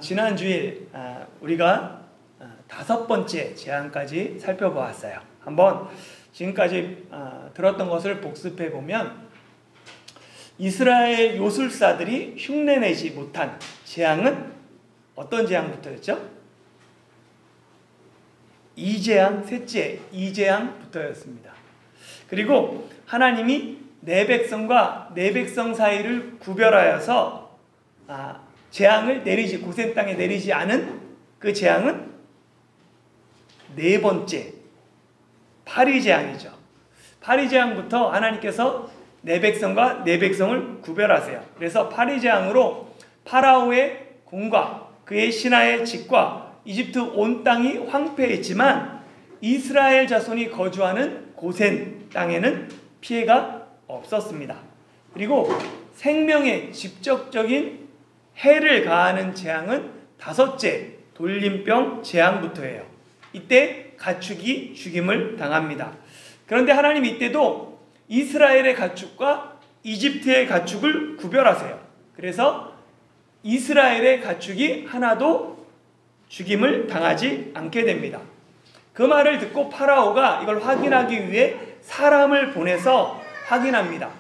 지난 주일 우리가 5번째 재앙까지 살펴보았어요. 한번 지금까지 들었던 것을 복습해 보면 이스라엘 요술사들이 흉내내지 못한 재앙은 어떤 재앙부터였죠? 이재앙, 셋째 이재앙부터였습니다. 그리고 하나님이 내 백성과 내 백성 사이를 구별하여서 재앙을 내리지, 고센 땅에 내리지 않은 그 재앙은 네 번째 파리재앙이죠. 파리재앙부터 하나님께서 내 백성과 내 백성을 구별하세요. 그래서 파리재앙으로 파라오의 궁과 그의 신하의 집과 이집트 온 땅이 황폐했지만 이스라엘 자손이 거주하는 고센 땅에는 피해가 없었습니다. 그리고 생명에 직접적인 해를 가하는 재앙은 5째 돌림병 재앙부터예요. 이때 가축이 죽임을 당합니다. 그런데 하나님 이때도 이스라엘의 가축과 이집트의 가축을 구별하세요. 그래서 이스라엘의 가축이 하나도 죽임을 당하지 않게 됩니다. 그 말을 듣고 파라오가 이걸 확인하기 위해 사람을 보내서 확인합니다.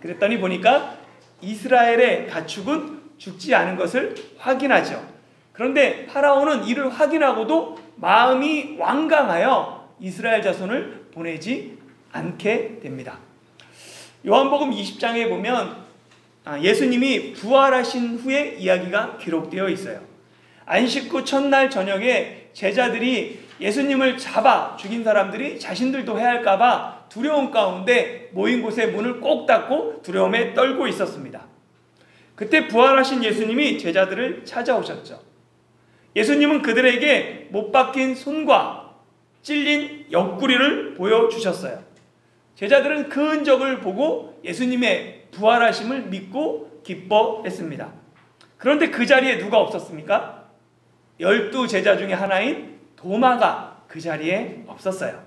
그랬더니 보니까 이스라엘의 가축은 죽지 않은 것을 확인하죠. 그런데 파라오는 이를 확인하고도 마음이 완강하여 이스라엘 자손을 보내지 않게 됩니다. 요한복음 20장에 보면 예수님이 부활하신 후의 이야기가 기록되어 있어요. 안식 후 첫날 저녁에 제자들이 예수님을 잡아 죽인 사람들이 자신들도 해할까 봐 두려움 가운데 모인 곳에 문을 꼭 닫고 두려움에 떨고 있었습니다. 그때 부활하신 예수님이 제자들을 찾아오셨죠. 예수님은 그들에게 못 박힌 손과 찔린 옆구리를 보여주셨어요. 제자들은 그 흔적을 보고 예수님의 부활하심을 믿고 기뻐했습니다. 그런데 그 자리에 누가 없었습니까? 12제자 중에 하나인 도마가 그 자리에 없었어요.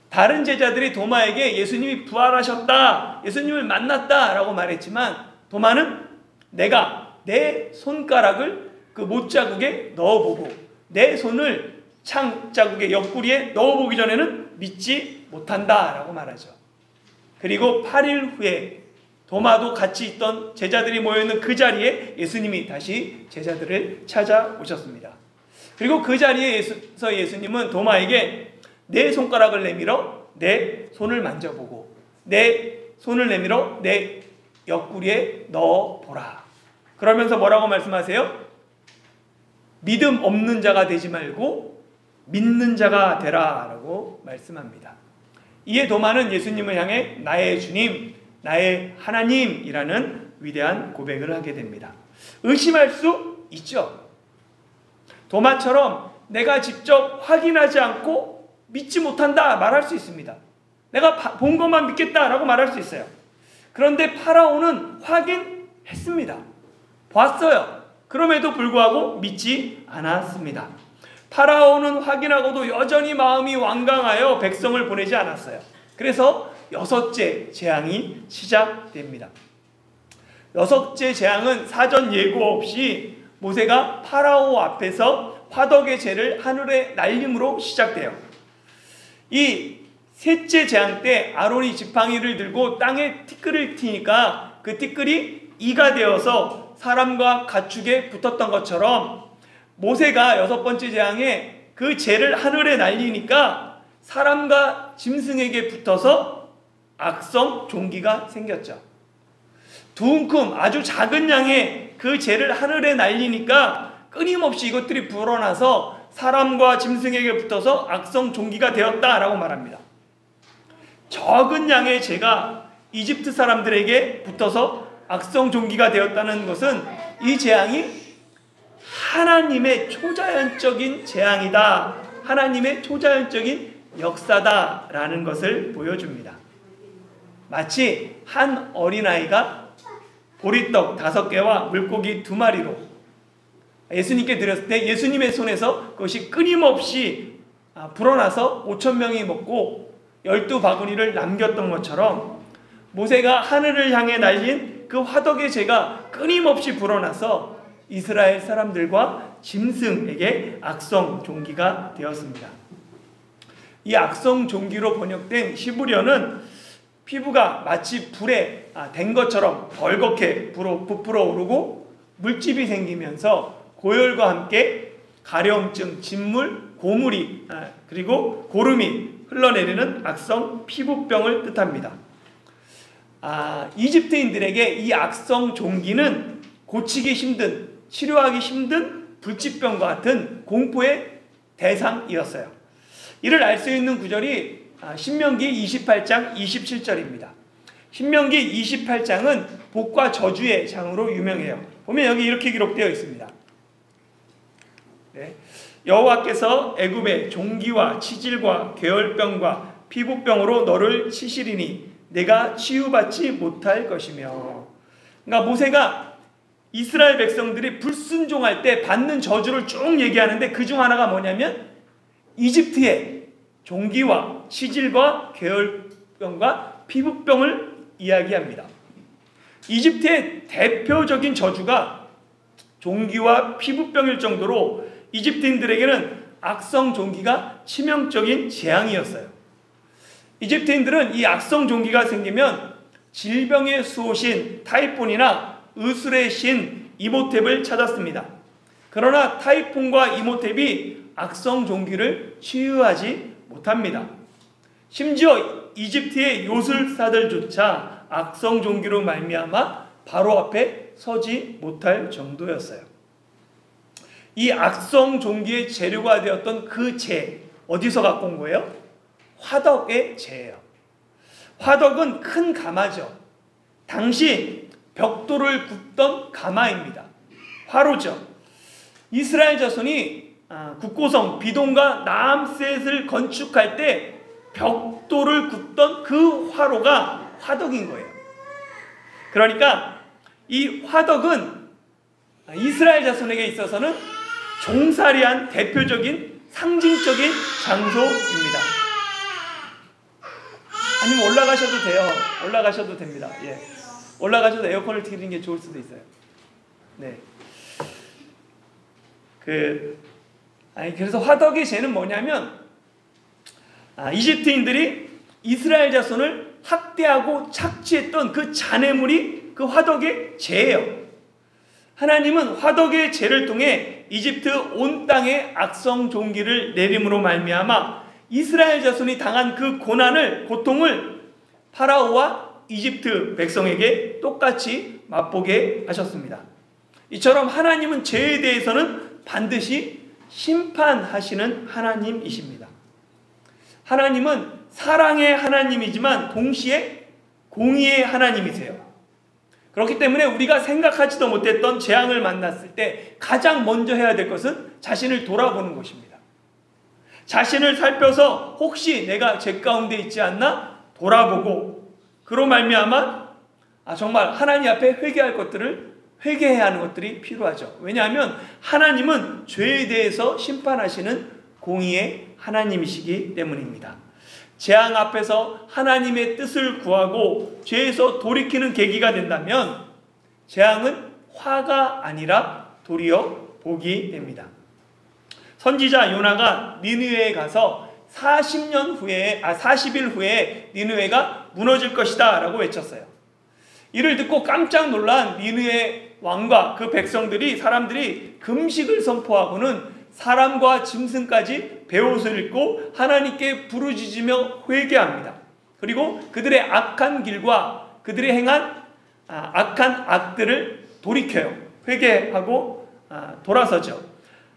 다른 제자들이 도마에게 예수님이 부활하셨다, 예수님을 만났다 라고 말했지만 도마는 내가 내 손가락을 그 못자국에 넣어보고 내 손을 창자국의 옆구리에 넣어보기 전에는 믿지 못한다 라고 말하죠. 그리고 8일 후에 도마도 같이 있던 제자들이 모여있는 그 자리에 예수님이 다시 제자들을 찾아오셨습니다. 그리고 그 자리에서 예수님은 도마에게 내 손가락을 내밀어 내 손을 만져보고 내 손을 내밀어 내 옆구리에 넣어보라. 그러면서 뭐라고 말씀하세요? 믿음 없는 자가 되지 말고 믿는 자가 되라 라고 말씀합니다. 이에 도마는 예수님을 향해 나의 주님, 나의 하나님이라는 위대한 고백을 하게 됩니다. 의심할 수 있죠. 도마처럼 내가 직접 확인하지 않고 믿지 못한다 말할 수 있습니다. 내가 본 것만 믿겠다라고 말할 수 있어요. 그런데 파라오는 확인했습니다. 봤어요. 그럼에도 불구하고 믿지 않았습니다. 파라오는 확인하고도 여전히 마음이 완강하여 백성을 보내지 않았어요. 그래서 6째 재앙이 시작됩니다. 6째 재앙은 사전 예고 없이 모세가 파라오 앞에서 화덕의 재를 하늘에 날림으로 시작돼요. 이 셋째 재앙 때 아론이 지팡이를 들고 땅에 티끌을 튀니까 그 티끌이 이가 되어서 사람과 가축에 붙었던 것처럼 모세가 6번째 재앙에 그 재를 하늘에 날리니까 사람과 짐승에게 붙어서 악성 종기가 생겼죠. 둥큼 아주 작은 양의 그 재를 하늘에 날리니까 끊임없이 이것들이 불어나서 사람과 짐승에게 붙어서 악성 종기가 되었다라고 말합니다. 적은 양의 재가 이집트 사람들에게 붙어서 악성 종기가 되었다는 것은 이 재앙이 하나님의 초자연적인 재앙이다, 하나님의 초자연적인 역사다라는 것을 보여줍니다. 마치 한 어린아이가 보리떡 5개와 물고기 2마리로 예수님께 드렸을 때 예수님의 손에서 그것이 끊임없이 불어나서 5,000명이 먹고 12바구니를 남겼던 것처럼 모세가 하늘을 향해 날린 그 화덕의 재가 끊임없이 불어나서 이스라엘 사람들과 짐승에게 악성 종기가 되었습니다. 이 악성 종기로 번역된 히브리어는 피부가 마치 불에 댄 것처럼 벌겋게 부풀어 오르고 물집이 생기면서 고열과 함께 가려움증, 진물, 고물이 그리고 고름이 흘러내리는 악성 피부병을 뜻합니다. 이집트인들에게 이 악성 종기는 고치기 힘든, 치료하기 힘든 불치병과 같은 공포의 대상이었어요. 이를 알 수 있는 구절이 신명기 28장 27절입니다. 신명기 28장은 복과 저주의 장으로 유명해요. 보면 여기 이렇게 기록되어 있습니다. 네. 여호와께서 애굽의 종기와 치질과 괴혈병과 피부병으로 너를 치시리니 내가 치유받지 못할 것이며. 그러니까 모세가 이스라엘 백성들이 불순종할 때 받는 저주를 쭉 얘기하는데 그 중 하나가 뭐냐면 이집트의 종기와 치질과 괴혈병과 피부병을 이야기합니다. 이집트의 대표적인 저주가 종기와 피부병일 정도로 이집트인들에게는 악성 종기가 치명적인 재앙이었어요. 이집트인들은 이 악성 종기가 생기면 질병의 수호신 타이폰이나 의술의 신 이모텝을 찾았습니다. 그러나 타이폰과 이모텝이 악성 종기를 치유하지 못합니다. 심지어 이집트의 요술사들조차 악성 종기로 말미암아 바로 앞에 서지 못할 정도였어요. 이 악성 종기의 재료가 되었던 그 재, 어디서 갖고 온 거예요? 화덕의 재예요. 화덕은 큰 가마죠. 당시 벽돌을 굽던 가마입니다. 화로죠. 이스라엘 자손이 국고성 비동과 나암셋을 건축할 때 벽돌을 굽던 그 화로가 화덕인 거예요. 그러니까 이 화덕은 이스라엘 자손에게 있어서는 종살이한 대표적인 상징적인 장소입니다. 아니면 올라가셔도 돼요. 올라가셔도 됩니다. 예. 올라가셔도 에어컨을 트이는 게 좋을 수도 있어요. 네. 그래서 화덕의 재는 뭐냐면 이집트인들이 이스라엘 자손을 학대하고 착취했던 그 잔해물이 그 화덕의 재예요. 하나님은 화덕의 재를 통해 이집트 온 땅에 악성 종기를 내림으로 말미암아 이스라엘 자손이 당한 그 고통을 파라오와 이집트 백성에게 똑같이 맛보게 하셨습니다. 이처럼 하나님은 죄에 대해서는 반드시 심판하시는 하나님이십니다. 하나님은 사랑의 하나님이지만 동시에 공의의 하나님이세요. 그렇기 때문에 우리가 생각하지도 못했던 재앙을 만났을 때 가장 먼저 해야 될 것은 자신을 돌아보는 것입니다. 자신을 살펴서 혹시 내가 죄 가운데 있지 않나 돌아보고 그로 말미암아 정말 하나님 앞에 회개해야 하는 것들이 필요하죠. 왜냐하면 하나님은 죄에 대해서 심판하시는 공의의 하나님이시기 때문입니다. 재앙 앞에서 하나님의 뜻을 구하고 죄에서 돌이키는 계기가 된다면 재앙은 화가 아니라 도리어 복이 됩니다. 선지자 요나가 니느웨에 가서 40일 후에 니느웨가 무너질 것이다 라고 외쳤어요. 이를 듣고 깜짝 놀란 니느웨 왕과 그 사람들이 금식을 선포하고는 사람과 짐승까지 베옷을 입고 하나님께 부르짖으며 회개합니다. 그리고 그들의 악한 길과 그들이 행한 악한 악들을 돌이켜요. 회개하고 돌아서죠.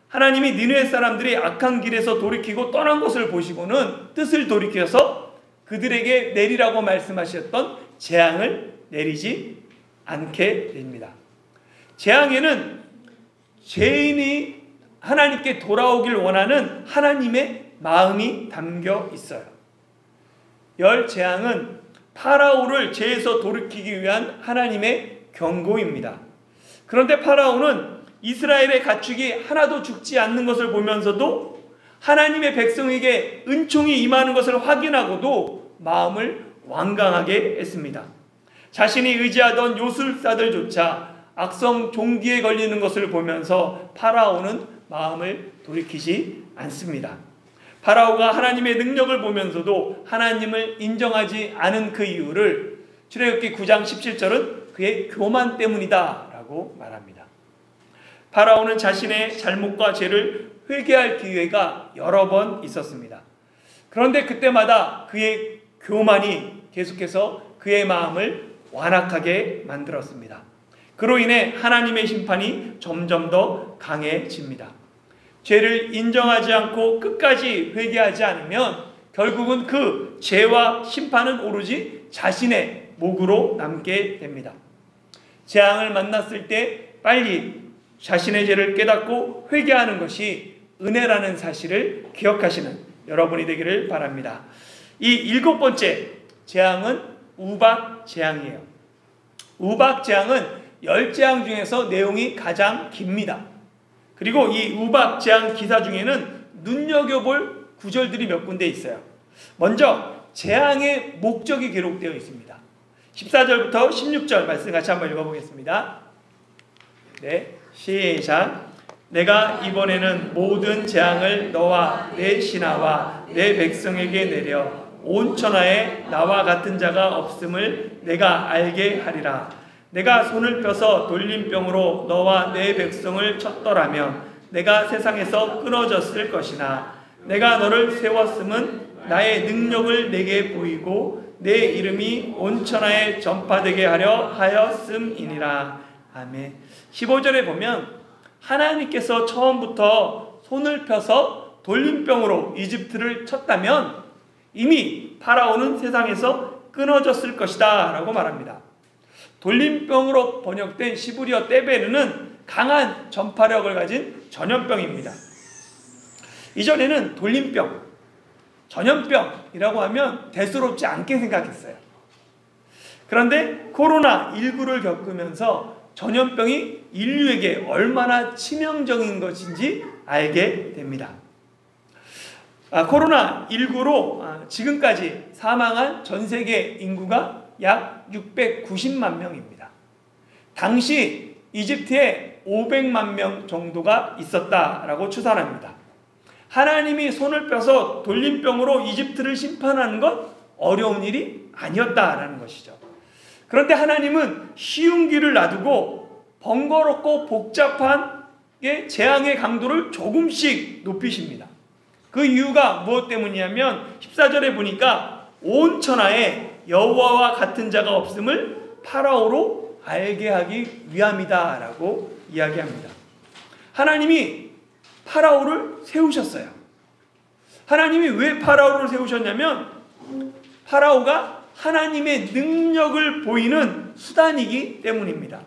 하나님이 니느웨 사람들이 악한 길에서 돌이키고 떠난 것을 보시고는 뜻을 돌이켜서 그들에게 내리라고 말씀하셨던 재앙을 내리지 않게 됩니다. 재앙에는 죄인이 하나님께 돌아오길 원하는 하나님의 마음이 담겨 있어요. 열 재앙은 파라오를 죄에서 돌이키기 위한 하나님의 경고입니다. 그런데 파라오는 이스라엘의 가축이 하나도 죽지 않는 것을 보면서도 하나님의 백성에게 은총이 임하는 것을 확인하고도 마음을 완강하게 했습니다. 자신이 의지하던 요술사들조차 악성 종기에 걸리는 것을 보면서 파라오는 마음을 돌이키지 않습니다. 파라오가 하나님의 능력을 보면서도 하나님을 인정하지 않은 그 이유를 출애굽기 9장 17절은 그의 교만 때문이다 라고 말합니다. 파라오는 자신의 잘못과 죄를 회개할 기회가 여러 번 있었습니다. 그런데 그때마다 그의 교만이 계속해서 그의 마음을 완악하게 만들었습니다. 그로 인해 하나님의 심판이 점점 더 강해집니다. 죄를 인정하지 않고 끝까지 회개하지 않으면 결국은 그 죄와 심판은 오로지 자신의 몫으로 남게 됩니다. 재앙을 만났을 때 빨리 자신의 죄를 깨닫고 회개하는 것이 은혜라는 사실을 기억하시는 여러분이 되기를 바랍니다. 이 7번째 재앙은 우박재앙이에요. 우박재앙은 10재앙 중에서 내용이 가장 깁니다. 그리고 이 우박재앙 기사 중에는 눈여겨볼 구절들이 몇 군데 있어요. 먼저 재앙의 목적이 기록되어 있습니다. 14절부터 16절 말씀 같이 한번 읽어보겠습니다. 네, 시작. 내가 이번에는 모든 재앙을 너와 내 신하와 내 백성에게 내려 온 천하에 나와 같은 자가 없음을 내가 알게 하리라. 내가 손을 펴서 돌림병으로 너와 내 백성을 쳤더라면 내가 세상에서 끊어졌을 것이나 내가 너를 세웠음은 나의 능력을 내게 보이고 내 이름이 온 천하에 전파되게 하려 하였음이니라. 아멘. 15절에 보면 하나님께서 처음부터 손을 펴서 돌림병으로 이집트를 쳤다면 이미 파라오는 세상에서 끊어졌을 것이다 라고 말합니다. 돌림병으로 번역된 시브리어 떼베르는 강한 전파력을 가진 전염병입니다. 이전에는 돌림병, 전염병이라고 하면 대수롭지 않게 생각했어요. 그런데 코로나19를 겪으면서 전염병이 인류에게 얼마나 치명적인 것인지 알게 됩니다. 코로나19로 지금까지 사망한 전 세계 인구가 약 690만 명입니다. 당시 이집트에 500만 명 정도가 있었다라고 추산합니다. 하나님이 손을 펴서 돌림병으로 이집트를 심판하는 건 어려운 일이 아니었다라는 것이죠. 그런데 하나님은 쉬운 길을 놔두고 번거롭고 복잡한 재앙의 강도를 조금씩 높이십니다. 그 이유가 무엇 때문이냐면 14절에 보니까 온 천하에 여호와와 같은 자가 없음을 파라오로 알게 하기 위함이다 라고 이야기합니다. 하나님이 파라오를 세우셨어요. 하나님이 왜 파라오를 세우셨냐면 파라오가 하나님의 능력을 보이는 수단이기 때문입니다.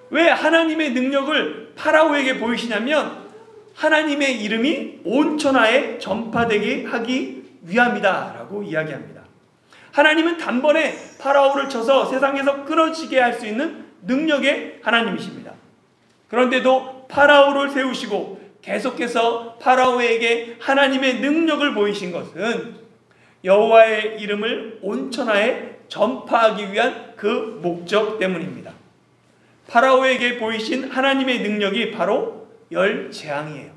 왜 하나님의 능력을 파라오에게 보이시냐면 하나님의 이름이 온 천하에 전파되게 하기 위함이다 라고 이야기합니다. 하나님은 단번에 파라오를 쳐서 세상에서 끊어지게 할 수 있는 능력의 하나님이십니다. 그런데도 파라오를 세우시고 계속해서 파라오에게 하나님의 능력을 보이신 것은 여호와의 이름을 온 천하에 전파하기 위한 그 목적 때문입니다. 파라오에게 보이신 하나님의 능력이 바로 10재앙이에요.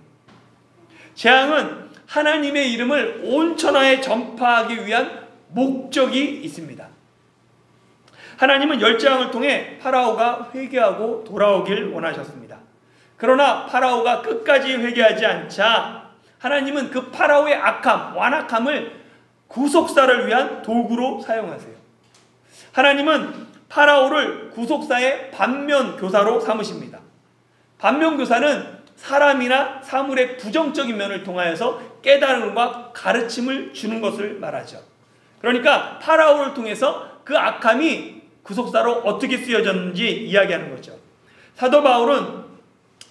재앙은 하나님의 이름을 온 천하에 전파하기 위한 목적이 있습니다. 하나님은 10재앙을 통해 파라오가 회개하고 돌아오길 원하셨습니다. 그러나 파라오가 끝까지 회개하지 않자 하나님은 그 파라오의 악함, 완악함을 구속사를 위한 도구로 사용하세요. 하나님은 파라오를 구속사의 반면교사로 삼으십니다. 반면교사는 사람이나 사물의 부정적인 면을 통하여서 깨달음과 가르침을 주는 것을 말하죠. 그러니까 파라오를 통해서 그 악함이 구속사로 어떻게 쓰여졌는지 이야기하는 거죠. 사도 바울은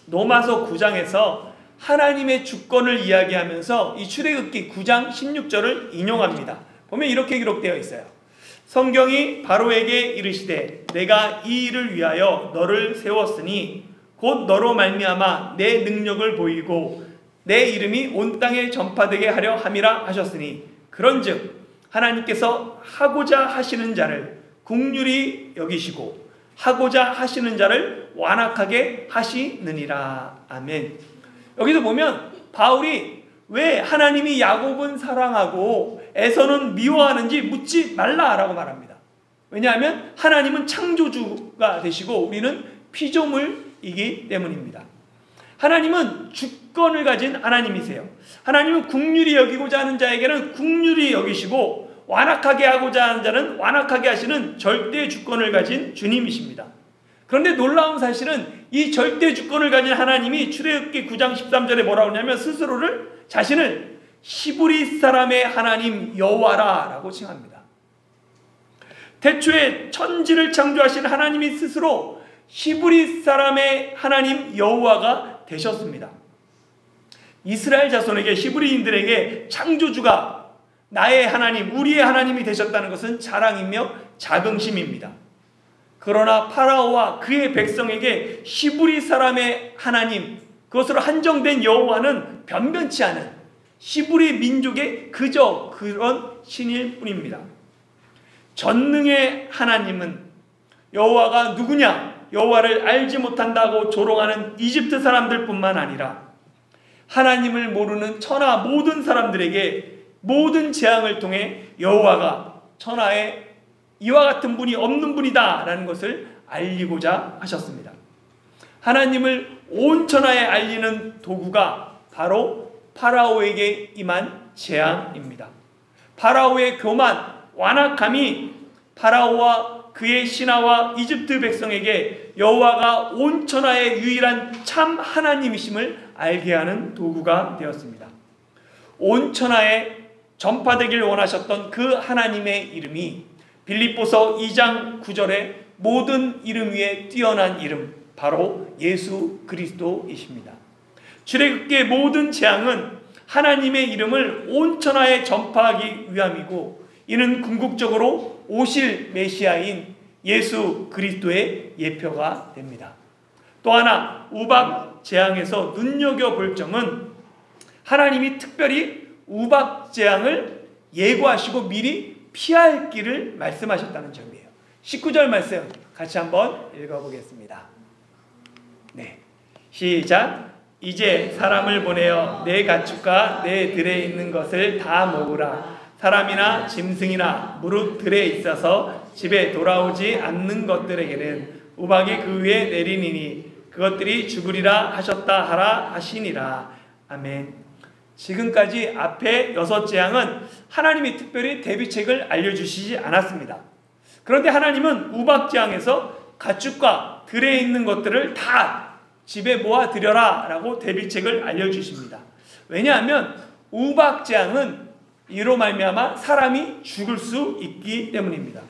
로마서 9장에서 하나님의 주권을 이야기하면서 이 출애굽기 9장 16절을 인용합니다. 보면 이렇게 기록되어 있어요. 성경이 바로에게 이르시되 내가 이 일을 위하여 너를 세웠으니 곧 너로 말미암아 내 능력을 보이고 내 이름이 온 땅에 전파되게 하려 함이라 하셨으니 그런즉 하나님께서 하고자 하시는 자를 긍휼히 여기시고 하고자 하시는 자를 완악하게 하시느니라. 아멘. 여기서 보면 바울이 왜 하나님이 야곱은 사랑하고 에서는 미워하는지 묻지 말라라고 말합니다. 왜냐하면 하나님은 창조주가 되시고 우리는 피조물이기 때문입니다. 하나님은 주권을 가진 하나님이세요. 하나님은 긍휼히 여기고자 하는 자에게는 긍휼히 여기시고 완악하게 하고자 하는 자는 완악하게 하시는 절대 주권을 가진 주님이십니다. 그런데 놀라운 사실은 이 절대 주권을 가진 하나님이 출애굽기 9장 13절에 뭐라고 하냐면 자신을 히브리 사람의 하나님 여호와라고 칭합니다. 태초에 천지를 창조하신 하나님이 스스로 히브리 사람의 하나님 여호와가 되셨습니다. 이스라엘 자손에게, 히브리인들에게 창조주가 나의 하나님, 우리의 하나님이 되셨다는 것은 자랑이며 자긍심입니다. 그러나 파라오와 그의 백성에게 히브리 사람의 하나님, 그것으로 한정된 여호와는 변변치 않은 히브리 민족의 그저 그런 신일 뿐입니다. 전능의 하나님은 여호와가 누구냐? 여호와를 알지 못한다고 조롱하는 이집트 사람들뿐만 아니라 하나님을 모르는 천하 모든 사람들에게 모든 재앙을 통해 여호와가 천하에 이와 같은 분이 없는 분이다 라는 것을 알리고자 하셨습니다. 하나님을 온 천하에 알리는 도구가 바로 파라오에게 임한 재앙입니다. 파라오의 교만, 완악함이 파라오와 그의 신하와 이집트 백성에게 여호와가 온 천하의 유일한 참 하나님이심을 알게 하는 도구가 되었습니다. 온 천하에 전파되길 원하셨던 그 하나님의 이름이 빌립보서 2장 9절에 모든 이름 위에 뛰어난 이름, 바로 예수 그리스도이십니다. 출애굽기의 모든 재앙은 하나님의 이름을 온 천하에 전파하기 위함이고, 이는 궁극적으로 오실 메시아인 예수 그리스도의 예표가 됩니다. 또 하나 우박 재앙에서 눈여겨볼 점은 하나님이 특별히 우박 재앙을 예고하시고 미리 피할 길을 말씀하셨다는 점이에요. 19절 말씀 같이 한번 읽어보겠습니다. 네, 시작. 이제 사람을 보내어 내 가축과 내 들에 있는 것을 다 먹으라. 사람이나 짐승이나 무릇 들에 있어서 집에 돌아오지 않는 것들에게는 우박이 그 위에 내리니니 그것들이 죽으리라 하셨다 하라 하시니라. 아멘. 지금까지 앞에 6재앙은 하나님이 특별히 대비책을 알려주시지 않았습니다. 그런데 하나님은 우박재앙에서 가축과 들에 있는 것들을 다 집에 모아들여라 라고 대비책을 알려주십니다. 왜냐하면 우박재앙은 이로 말미암아 사람이 죽을 수 있기 때문입니다.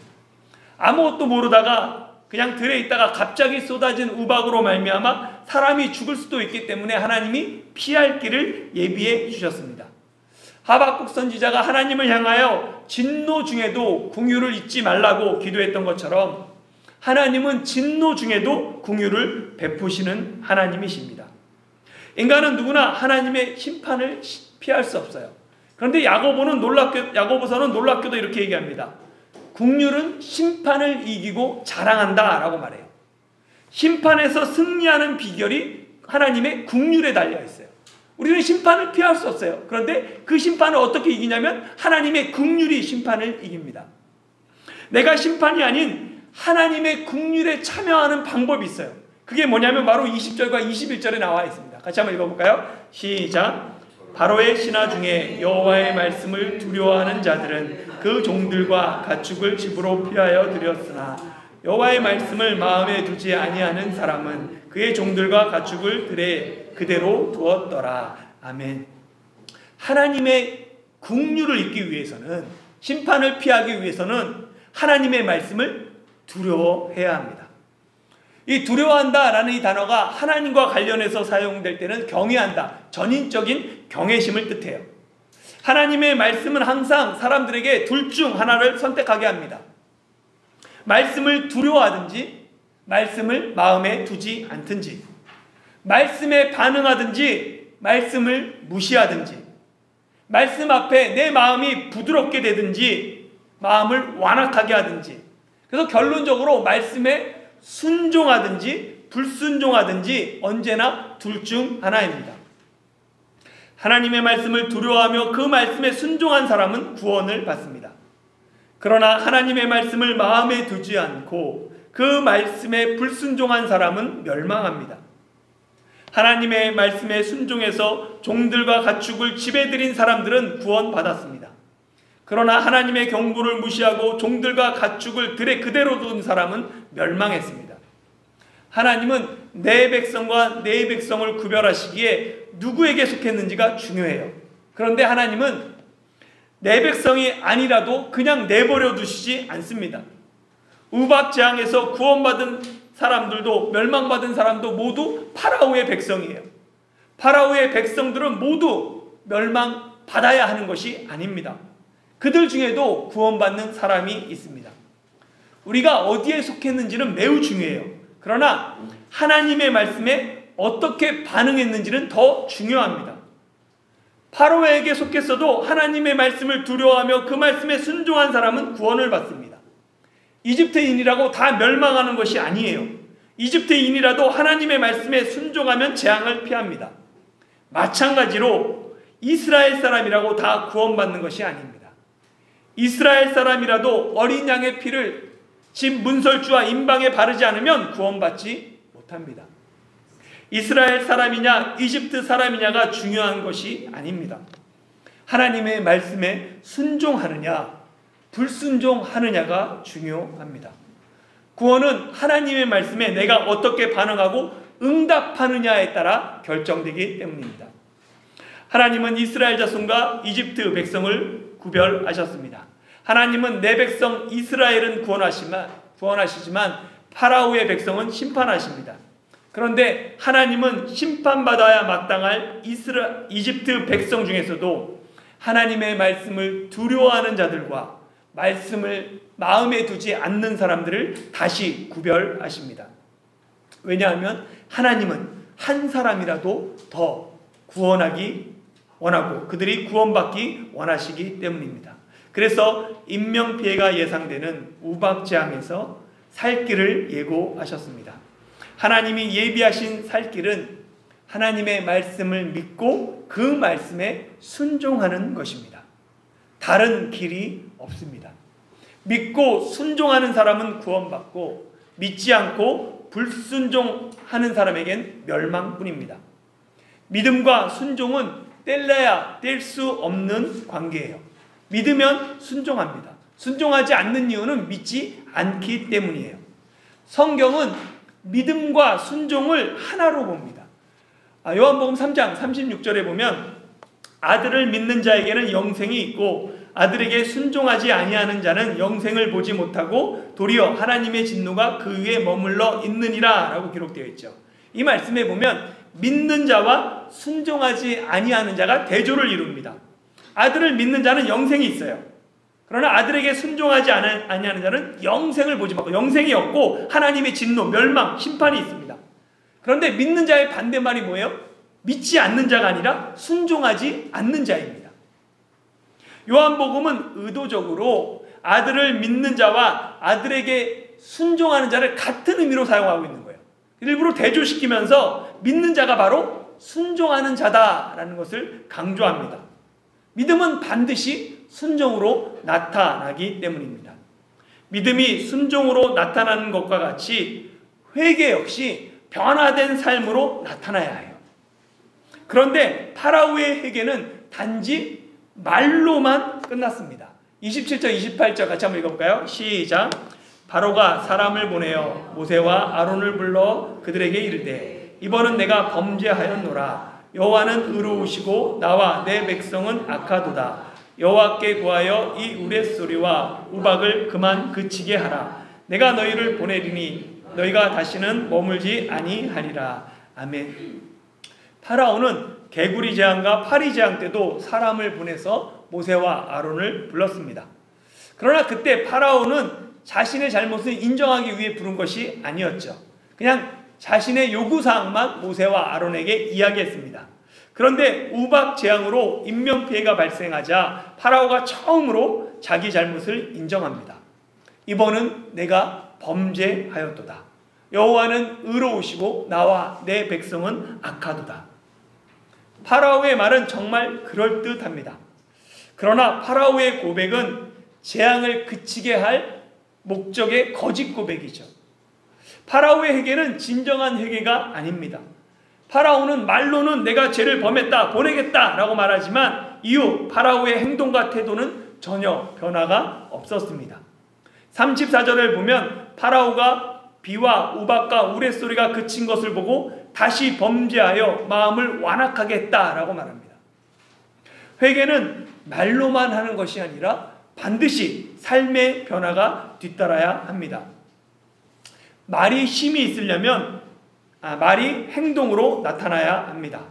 아무것도 모르다가 그냥 들에 있다가 갑자기 쏟아진 우박으로 말미암아 사람이 죽을 수도 있기 때문에 하나님이 피할 길을 예비해 주셨습니다. 하박국 선지자가 하나님을 향하여 진노 중에도 긍휼을 잊지 말라고 기도했던 것처럼 하나님은 진노 중에도 긍휼을 베푸시는 하나님이십니다. 인간은 누구나 하나님의 심판을 피할 수 없어요. 그런데 야고보서는 놀랍게도 이렇게 얘기합니다. 긍휼은 심판을 이기고 자랑한다 라고 말해요. 심판에서 승리하는 비결이 하나님의 긍휼에 달려 있어요. 우리는 심판을 피할 수 없어요. 그런데 그 심판을 어떻게 이기냐면 하나님의 긍휼이 심판을 이깁니다. 내가 심판이 아닌 하나님의 긍휼에 참여하는 방법이 있어요. 그게 뭐냐면 바로 20절과 21절에 나와 있습니다. 같이 한번 읽어볼까요? 시작. 바로의 신하 중에 여호와의 말씀을 두려워하는 자들은 그 종들과 가축을 집으로 피하여 들였으나 여호와의 말씀을 마음에 두지 아니하는 사람은 그의 종들과 가축을 들에 그대로 두었더라. 아멘. 하나님의 긍휼을 잊기 위해서는, 심판을 피하기 위해서는 하나님의 말씀을 두려워해야 합니다. 이 두려워한다라는 이 단어가 하나님과 관련해서 사용될 때는 경외한다, 전인적인 경외심을 뜻해요. 하나님의 말씀은 항상 사람들에게 둘 중 하나를 선택하게 합니다. 말씀을 두려워하든지 말씀을 마음에 두지 않든지, 말씀에 반응하든지 말씀을 무시하든지, 말씀 앞에 내 마음이 부드럽게 되든지 마음을 완악하게 하든지. 그래서 결론적으로 말씀에 순종하든지 불순종하든지 언제나 둘 중 하나입니다. 하나님의 말씀을 두려워하며 그 말씀에 순종한 사람은 구원을 받습니다. 그러나 하나님의 말씀을 마음에 두지 않고 그 말씀에 불순종한 사람은 멸망합니다. 하나님의 말씀에 순종해서 종들과 가축을 지배드린 사람들은 구원받았습니다. 그러나 하나님의 경고를 무시하고 종들과 가축을 들에 그대로 둔 사람은 멸망했습니다. 하나님은 내 백성과 내 백성을 구별하시기에 누구에게 속했는지가 중요해요. 그런데 하나님은 내 백성이 아니라도 그냥 내버려 두시지 않습니다. 우박재앙에서 구원받은 사람들도 멸망받은 사람도 모두 파라오의 백성이에요. 파라오의 백성들은 모두 멸망받아야 하는 것이 아닙니다. 그들 중에도 구원받는 사람이 있습니다. 우리가 어디에 속했는지는 매우 중요해요. 그러나 하나님의 말씀에 어떻게 반응했는지는 더 중요합니다. 파라오에게 속했어도 하나님의 말씀을 두려워하며 그 말씀에 순종한 사람은 구원을 받습니다. 이집트인이라고 다 멸망하는 것이 아니에요. 이집트인이라도 하나님의 말씀에 순종하면 재앙을 피합니다. 마찬가지로 이스라엘 사람이라고 다 구원받는 것이 아닙니다. 이스라엘 사람이라도 어린 양의 피를 집 문설주와 임방에 바르지 않으면 구원받지 못합니다. 이스라엘 사람이냐 이집트 사람이냐가 중요한 것이 아닙니다. 하나님의 말씀에 순종하느냐 불순종하느냐가 중요합니다. 구원은 하나님의 말씀에 내가 어떻게 반응하고 응답하느냐에 따라 결정되기 때문입니다. 하나님은 이스라엘 자손과 이집트 백성을 구별하셨습니다. 하나님은 내 백성 이스라엘은 구원하시지만 파라오의 백성은 심판하십니다. 그런데 하나님은 심판받아야 마땅할 이집트 백성 중에서도 하나님의 말씀을 두려워하는 자들과 말씀을 마음에 두지 않는 사람들을 다시 구별하십니다. 왜냐하면 하나님은 한 사람이라도 더 구원하기 원하고 그들이 구원받기 원하시기 때문입니다. 그래서 인명피해가 예상되는 우박재앙에서 살 길을 예고하셨습니다. 하나님이 예비하신 살 길은 하나님의 말씀을 믿고 그 말씀에 순종하는 것입니다. 다른 길이 없습니다. 믿고 순종하는 사람은 구원받고 믿지 않고 불순종하는 사람에겐 멸망뿐입니다. 믿음과 순종은 뗄래야 뗄 수 없는 관계예요. 믿으면 순종합니다. 순종하지 않는 이유는 믿지 않기 때문이에요. 성경은 믿음과 순종을 하나로 봅니다. 요한복음 3장 36절에 보면 아들을 믿는 자에게는 영생이 있고 아들에게 순종하지 아니하는 자는 영생을 보지 못하고 도리어 하나님의 진노가 그 위에 머물러 있느니라 라고 기록되어 있죠. 이 말씀에 보면 믿는 자와 순종하지 아니하는 자가 대조를 이룹니다. 아들을 믿는 자는 영생이 있어요. 그러나 아들에게 순종하지 아니하는 자는 영생을 보지 못하고 영생이 없고 하나님의 진노, 멸망, 심판이 있습니다. 그런데 믿는 자의 반대말이 뭐예요? 믿지 않는 자가 아니라 순종하지 않는 자입니다. 요한복음은 의도적으로 아들을 믿는 자와 아들에게 순종하는 자를 같은 의미로 사용하고 있는 거예요. 일부러 대조시키면서 믿는 자가 바로 순종하는 자다라는 것을 강조합니다. 믿음은 반드시 순종으로 나타나기 때문입니다. 믿음이 순종으로 나타나는 것과 같이 회개 역시 변화된 삶으로 나타나야 해요. 그런데 파라오의 회개는 단지 말로만 끝났습니다. 27절 28절 같이 한번 읽어볼까요? 시작. 바로가 사람을 보내어 모세와 아론을 불러 그들에게 이르되 이번은 내가 범죄하였노라. 여호와는 의로우시고 나와 내 백성은 악하도다. 여호와께 구하여 이 우레소리와 우박을 그만 그치게 하라. 내가 너희를 보내리니 너희가 다시는 머물지 아니하리라. 아멘. 파라오는 개구리 재앙과 파리 재앙 때도 사람을 보내서 모세와 아론을 불렀습니다. 그러나 그때 파라오는 자신의 잘못을 인정하기 위해 부른 것이 아니었죠. 그냥 자신의 요구사항만 모세와 아론에게 이야기했습니다. 그런데 우박 재앙으로 인명피해가 발생하자 파라오가 처음으로 자기 잘못을 인정합니다. 이번은 내가 범죄하였도다. 여호와는 의로우시고 나와 내 백성은 악하도다. 파라오의 말은 정말 그럴듯합니다. 그러나 파라오의 고백은 재앙을 그치게 할 목적의 거짓 고백이죠. 파라오의 회개는 진정한 회개가 아닙니다. 파라오는 말로는 내가 죄를 범했다, 보내겠다 라고 말하지만 이후 파라오의 행동과 태도는 전혀 변화가 없었습니다. 34절을 보면 파라오가 비와 우박과 우레소리가 그친 것을 보고 다시 범죄하여 마음을 완악하게 했다라고 말합니다. 회개는 말로만 하는 것이 아니라 반드시 삶의 변화가 뒤따라야 합니다. 말이 힘이 있으려면 말이 행동으로 나타나야 합니다.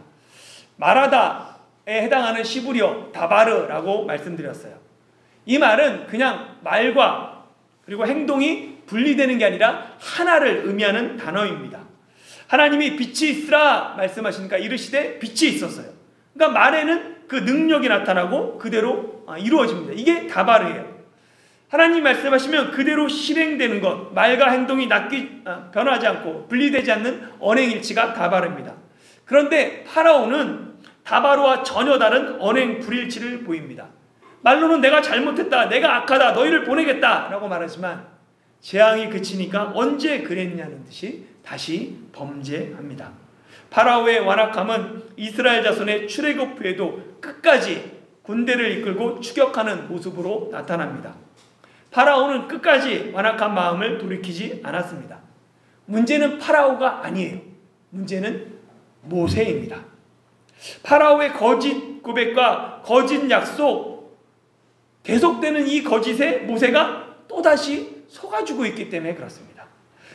말하다에 해당하는 시브리어 다바르라고 말씀드렸어요. 이 말은 그냥 말과 그리고 행동이 분리되는 게 아니라 하나를 의미하는 단어입니다. 하나님이 빛이 있으라 말씀하시니까 이르시되 빛이 있었어요. 그러니까 말에는 그 능력이 나타나고 그대로 이루어집니다. 이게 다바르예요. 하나님 말씀하시면 그대로 실행되는 것, 말과 행동이 변하지 않고 분리되지 않는 언행일치가 다바르입니다. 그런데 파라오는 다바르와 전혀 다른 언행 불일치를 보입니다. 말로는 내가 잘못했다, 내가 악하다, 너희를 보내겠다 라고 말하지만 재앙이 그치니까 언제 그랬냐는 듯이 다시 범죄합니다. 파라오의 완악함은 이스라엘 자손의 출애굽 후에도 끝까지 군대를 이끌고 추격하는 모습으로 나타납니다. 파라오는 끝까지 완악한 마음을 돌이키지 않았습니다. 문제는 파라오가 아니에요. 문제는 모세입니다. 파라오의 거짓 고백과 거짓 약속, 계속되는 이 거짓에 모세가 또다시 속아주고 있기 때문에 그렇습니다.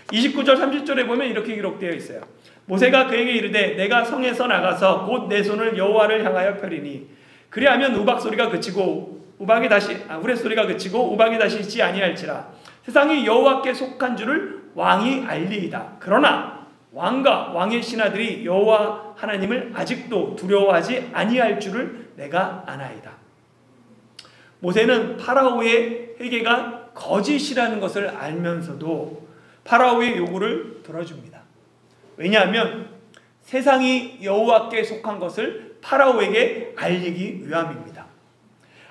29절 30절에 보면 이렇게 기록되어 있어요. 모세가 그에게 이르되 내가 성에서 나가서 곧 내 손을 여호와를 향하여 펴리니 그리하면 우박소리가 그치고 우레소리가 그치고 우박이 다시 있지 아니할지라. 세상이 여호와께 속한 줄을 왕이 알리이다. 그러나 왕과 왕의 신하들이 여호와 하나님을 아직도 두려워하지 아니할 줄을 내가 아나이다. 모세는 파라오의 회개가 거짓이라는 것을 알면서도 파라오의 요구를 들어줍니다. 왜냐하면 세상이 여호와께 속한 것을 파라오에게 알리기 위함입니다.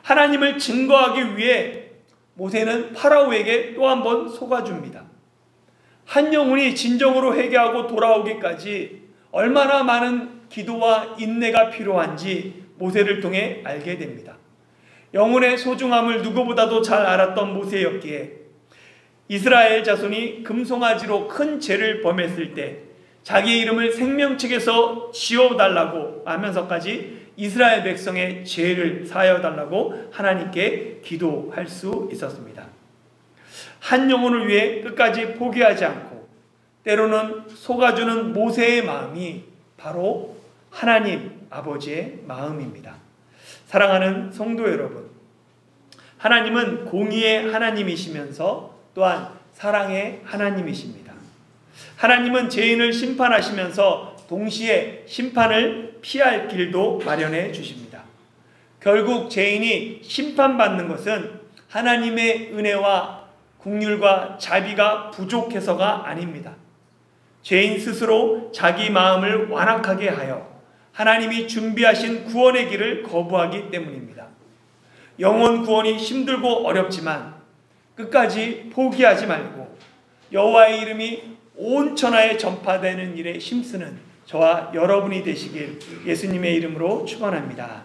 하나님을 증거하기 위해 모세는 파라오에게 또 한 번 속아줍니다. 한 영혼이 진정으로 회개하고 돌아오기까지 얼마나 많은 기도와 인내가 필요한지 모세를 통해 알게 됩니다. 영혼의 소중함을 누구보다도 잘 알았던 모세였기에 이스라엘 자손이 금송아지로 큰 죄를 범했을 때 자기 이름을 생명책에서 지워달라고 하면서까지 이스라엘 백성의 죄를 사하여달라고 하나님께 기도할 수 있었습니다. 한 영혼을 위해 끝까지 포기하지 않고 때로는 속아주는 모세의 마음이 바로 하나님 아버지의 마음입니다. 사랑하는 성도 여러분, 하나님은 공의의 하나님이시면서 또한 사랑의 하나님이십니다. 하나님은 죄인을 심판하시면서 동시에 심판을 피할 길도 마련해 주십니다. 결국 죄인이 심판받는 것은 하나님의 은혜와 긍휼과 자비가 부족해서가 아닙니다. 죄인 스스로 자기 마음을 완악하게 하여 하나님이 준비하신 구원의 길을 거부하기 때문입니다. 영혼 구원이 힘들고 어렵지만 끝까지 포기하지 말고 여호와의 이름이 온 천하에 전파되는 일에 힘쓰는 저와 여러분이 되시길 예수님의 이름으로 축원합니다.